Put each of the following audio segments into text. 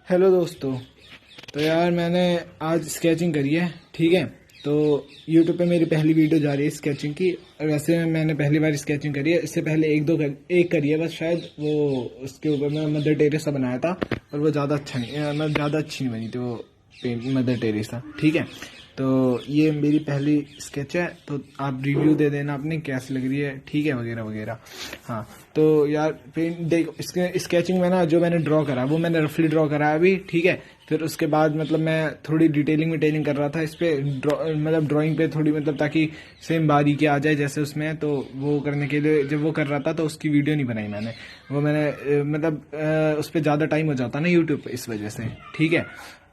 Hello दोस्तों। तो यार मैंने आज स्केचिंग करी है, ठीक है। तो यूट्यूब पे मेरी पहली वीडियो जा रही है स्केचिंग की। और वैसे मैंने पहली बार स्केचिंग करी है, इससे पहले एक करी है बस, शायद वो उसके ऊपर मैं मदर टेरेसा बनाया था। और वो ज़्यादा अच्छा नहीं, मतलब ज़्यादा अच्छी नहीं बनी थी वो पेंट मदर टेरेसा, ठीक है। तो ये मेरी पहली स्केच है, तो आप रिव्यू दे देना अपनी कैसी लग रही है, ठीक है, वगैरह वगैरह। हाँ तो यार पेंट देखो, इसके स्केचिंग में ना जो मैंने ड्रॉ करा वो मैंने रफली ड्रॉ करा है अभी, ठीक है। फिर उसके बाद मतलब मैं थोड़ी डिटेलिंग कर रहा था इस पर, मतलब ड्राइंग पे थोड़ी, मतलब ताकि सेम बारीकी आ जाए जैसे उसमें है। तो वो करने के लिए जब वो कर रहा था तो उसकी वीडियो नहीं बनाई मैंने। वो मैंने मतलब उस पर ज़्यादा टाइम हो जाता ना यूट्यूब पे, इस वजह से, ठीक है।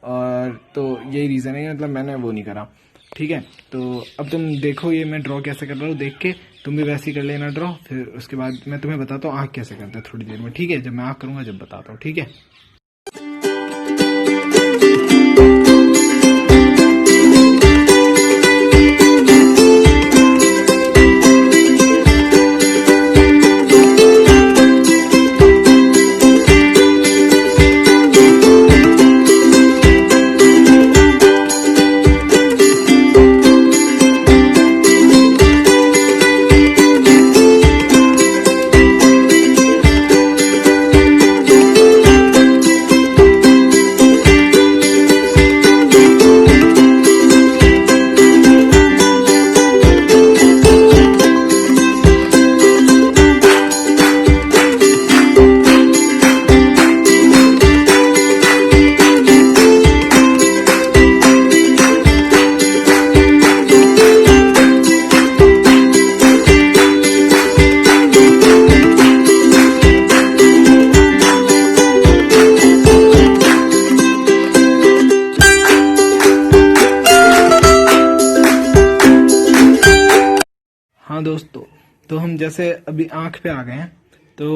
और तो यही रीज़न है, मतलब मैंने वो नहीं करा, ठीक है। तो अब तुम देखो ये मैं ड्रॉ कैसे कर रहा हूँ, देख के तुम भी वैसे ही कर लेना ड्रॉ। फिर उसके बाद मैं तुम्हें बताता हूँ आँख कैसे करते हैं थोड़ी देर में, ठीक है। जब मैं आँख करूँगा जब बताता हूँ, ठीक है। हाँ दोस्तों, तो हम जैसे अभी आँख पे आ गए हैं। तो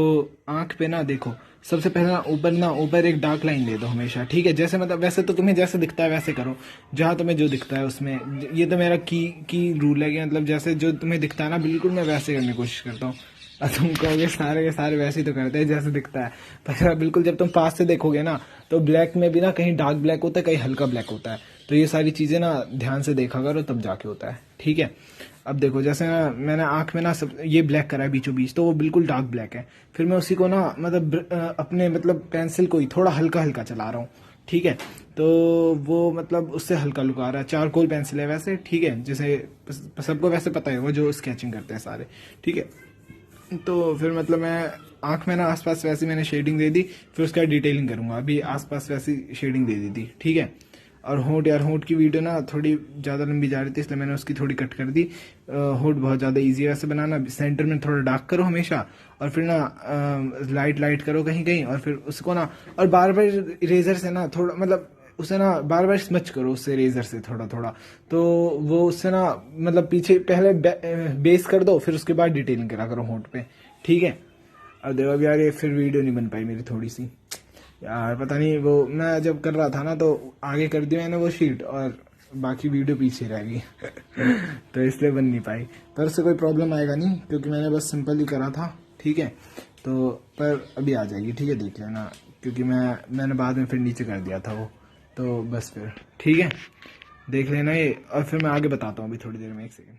आँख पे ना देखो, सबसे पहले ना ऊपर एक डार्क लाइन दे दो हमेशा, ठीक है। जैसे मतलब वैसे तो तुम्हें जैसे दिखता है वैसे करो, जहाँ तुम्हें जो दिखता है उसमें। ये तो मेरा की रूल है कि मतलब जैसे जो तुम्हें दिखता है ना बिल्कुल मैं वैसे करने की कोशिश करता हूँ। और तुम कहोगे सारे के सारे वैसे ही तो करते हैं जैसे दिखता है, पर बिल्कुल जब तुम पास से देखोगे ना तो ब्लैक में भी ना कहीं डार्क ब्लैक होता है, कहीं हल्का ब्लैक होता है। तो ये सारी चीज़ें ना ध्यान से देखा करो तब जाके होता है, ठीक है। अब देखो जैसे ना मैंने आँख में ना सब ये ब्लैक करा है बीचों बीच, तो वो बिल्कुल डार्क ब्लैक है। फिर मैं उसी को ना मतलब अपने मतलब पेंसिल को ही थोड़ा हल्का हल्का चला रहा हूँ, ठीक है। तो वो मतलब उससे हल्का लुक आ रहा है। चारकोल पेंसिल है वैसे, ठीक है, जैसे सबको वैसे पता है वो जो स्केचिंग करते हैं सारे, ठीक है। तो फिर मतलब मैं आँख में ना आसपास वैसी मैंने शेडिंग दे दी। फिर उसका डिटेलिंग करूँगा, अभी आसपास वैसी शेडिंग दे दी थी, ठीक है। और होंठ, यार होंठ की वीडियो ना थोड़ी ज़्यादा लंबी जा रही थी इसलिए मैंने उसकी थोड़ी कट कर दी। होंठ बहुत ज़्यादा इजी है वैसे बनाना। सेंटर में थोड़ा डार्क करो हमेशा, और फिर ना लाइट लाइट करो कहीं कहीं, और फिर उसको ना और बार बार इरेजर से ना थोड़ा मतलब उसे ना बार बार स्मच करो उससे, रेजर से थोड़ा थोड़ा। तो वो उससे ना मतलब पीछे पहले बेस कर दो, फिर उसके बाद डिटेलिंग करा करो होंठ पे, ठीक है। अब देखो अब यार ये फिर वीडियो नहीं बन पाई मेरी थोड़ी सी, यार पता नहीं, वो मैं जब कर रहा था ना तो आगे कर दी मैंने वो शीट, और बाकी वीडियो पीछे रह गई तो इसलिए बन नहीं पाई। पर उससे कोई प्रॉब्लम आएगा नहीं क्योंकि मैंने बस सिंपल ही करा था, ठीक है। तो पर अभी आ जाएगी, ठीक है, देख लेना, क्योंकि मैंने बाद में फिर नीचे कर दिया था वो। तो बस फिर ठीक है, देख लेना ये, और फिर मैं आगे बताता हूँ अभी थोड़ी देर में, एक सेकेंड।